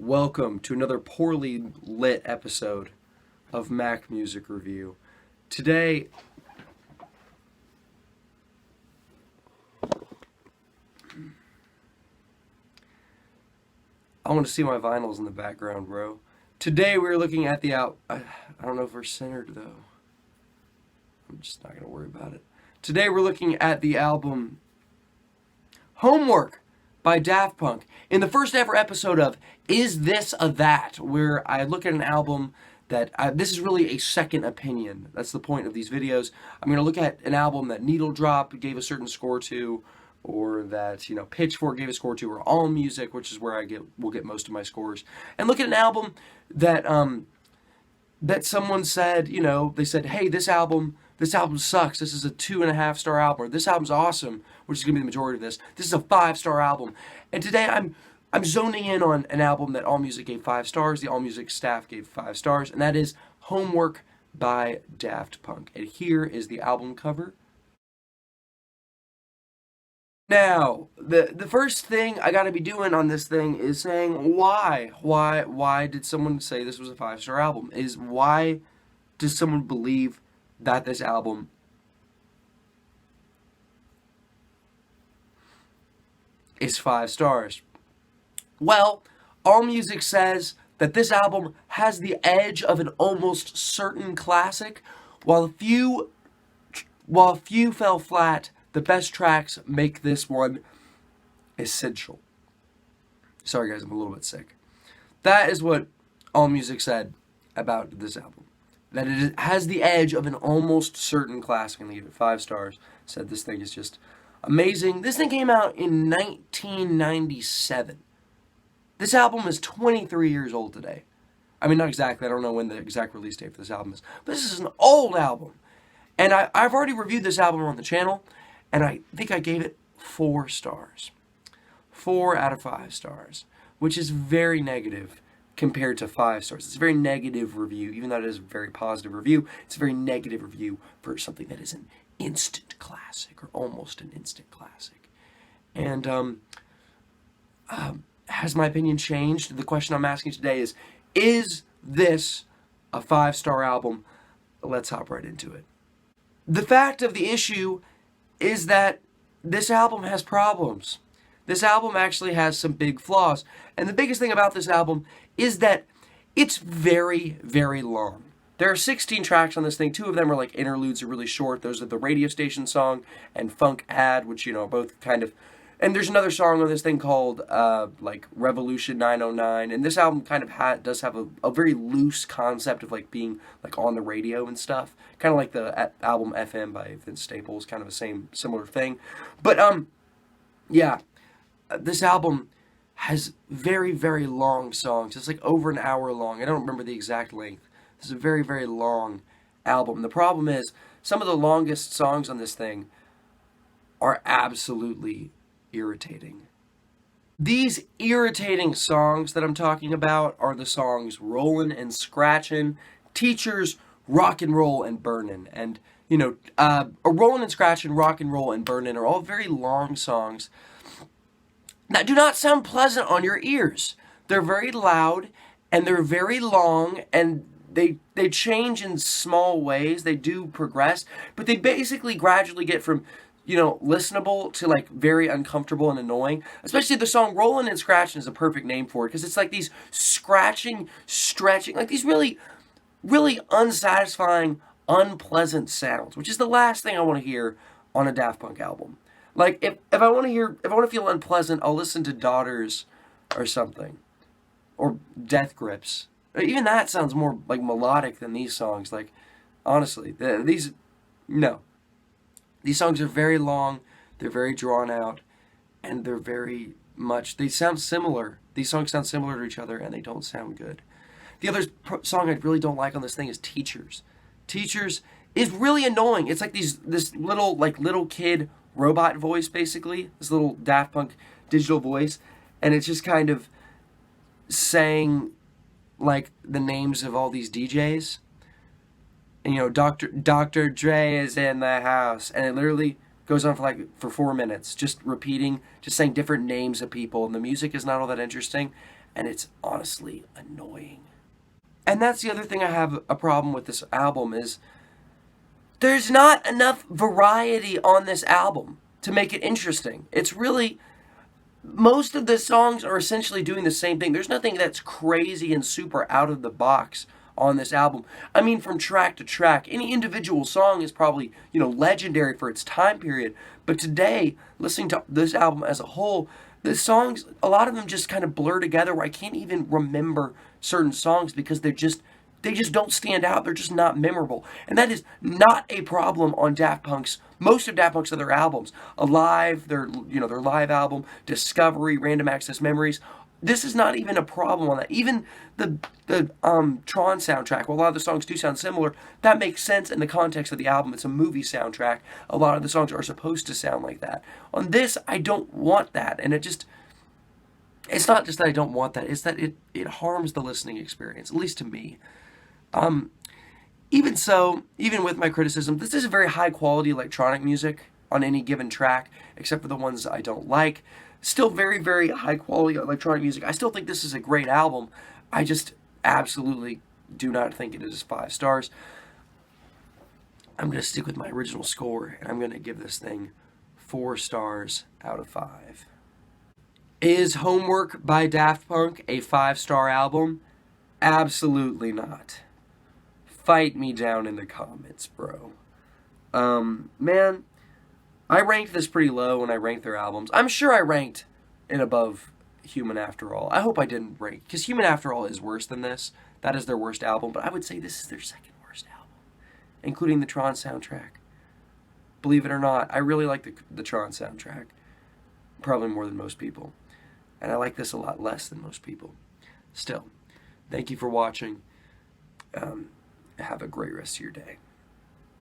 Welcome to another poorly lit episode of Mac Music Review. Today, I want to see my vinyls in the background, bro. Today we're looking at the I don't know if we're centered though. I'm just not gonna worry about it. Today we're looking at the album Homework by Daft Punk. In the first ever episode of Is This a That, where I look at an album that, this is really a second opinion. That's the point of these videos. I'm going to look at an album that Needle Drop gave a certain score to, or that, Pitchfork gave a score to, or AllMusic, which is where will get most of my scores, and look at an album that, that someone said, they said, hey, this album sucks. This is a 2.5-star album. Or this album's awesome, which is going to be the majority of this. This is a 5-star album. And today I'm zoning in on an album that AllMusic gave 5 stars. The AllMusic staff gave 5 stars. And that is Homework by Daft Punk. And here is the album cover. Now, the first thing I gotta be doing on this thing is saying why. Why did someone say this was a 5-star album? Why does someone believe that this album is 5 stars? Well, AllMusic says that this album has the edge of an almost certain classic, while a few fell flat. The best tracks make this one essential. Sorry guys, I'm a little bit sick. That is what AllMusic said about this album. That it has the edge of an almost certain classic, and they gave it 5 stars. Said this thing is just amazing. This thing came out in 1997. This album is 23 years old today. I mean, not exactly. I don't know when the exact release date for this album is. But this is an old album. And I've already reviewed this album on the channel, and I think I gave it 4 stars. 4 out of 5 stars, which is very negative compared to 5 stars. It's a very negative review, even though it is a very positive review. It's a very negative review for something that is an instant classic, or almost an instant classic. And has my opinion changed? The question I'm asking today is this a 5-star album? Let's hop right into it. The fact of the issue is that this album has problems. This album actually has some big flaws. And the biggest thing about this album is that it's very, very long. There are 16 tracks on this thing. 2 of them are like interludes, are really short. Those are the radio station song and Funk Ad, which, both kind of... And there's another song on this thing called, Revolution 909. And this album kind of does have a very loose concept of, being, on the radio and stuff. Kind of like the album FM by Vince Staples. Kind of the similar thing. But, yeah. This album has very, very long songs. It's over an hour long. I don't remember the exact length. This is a very, very long album. The problem is, some of the longest songs on this thing are absolutely irritating. These irritating songs that I'm talking about are the songs Rollin' and Scratchin', Teachers, Rock and Roll, and Burnin'. And, Rollin' and Scratchin', Rock and Roll, and Burnin' are all very long songs that do not sound pleasant on your ears. They're very loud, and they're very long, and they change in small ways. They do progress, but they basically gradually get from listenable to very uncomfortable and annoying. Especially the song Rollin' and Scratchin' is a perfect name for it, because it's these scratching, stretching, these really, really unsatisfying, unpleasant sounds, which is the last thing I want to hear on a Daft Punk album. If I want to feel unpleasant, I'll listen to Daughters or something, or Death Grips. Even that sounds more melodic than these songs. Honestly, no. These songs are very long, they're very drawn out, and they're very much, they sound similar. These songs sound similar to each other, and they don't sound good. The other song I really don't like on this thing is Teachers. Teachers is really annoying. It's this little kid robot voice, basically. This little Daft Punk digital voice. And it's just kind of saying, the names of all these DJs. And, Dr. Dre is in the house. And it literally goes on for 4 minutes, just repeating, just saying different names of people. And the music is not all that interesting. and it's honestly annoying. And that's the other thing I have a problem with this album is there's not enough variety on this album to make it interesting. It's really, most of the songs are essentially doing the same thing. There's nothing that's crazy and super out of the box on this album. I mean, from track to track, any individual song is probably, legendary for its time period. But today, listening to this album as a whole, the songs, a lot of them just kind of blur together where I can't even remember certain songs because they just don't stand out. They're just not memorable. And that is not a problem on most of Daft Punk's other albums. Alive, their live album, Discovery, Random Access Memories. This is not even a problem on that. Even the Tron soundtrack, while a lot of the songs do sound similar, that makes sense in the context of the album. It's a movie soundtrack. A lot of the songs are supposed to sound like that. On this, I don't want that. And it's not just that I don't want that, it's that it harms the listening experience, at least to me. Even so, even with my criticism, this is a very high quality electronic music on any given track, except for the ones I don't like. Still very, very high quality electronic music. I still think this is a great album. I just absolutely do not think it is 5 stars. I'm going to stick with my original score, and I'm going to give this thing 4 stars out of 5. Is Homework by Daft Punk a 5-star album? Absolutely not. Fight me down in the comments, bro. Man, I ranked this pretty low when I ranked their albums. I'm sure I ranked it above Human After All. I hope I didn't rank, because Human After All is worse than this. That is their worst album, but I would say this is their second worst album, including the Tron soundtrack. Believe it or not, I really like the Tron soundtrack, probably more than most people. And I like this a lot less than most people. Still, thank you for watching. Have a great rest of your day.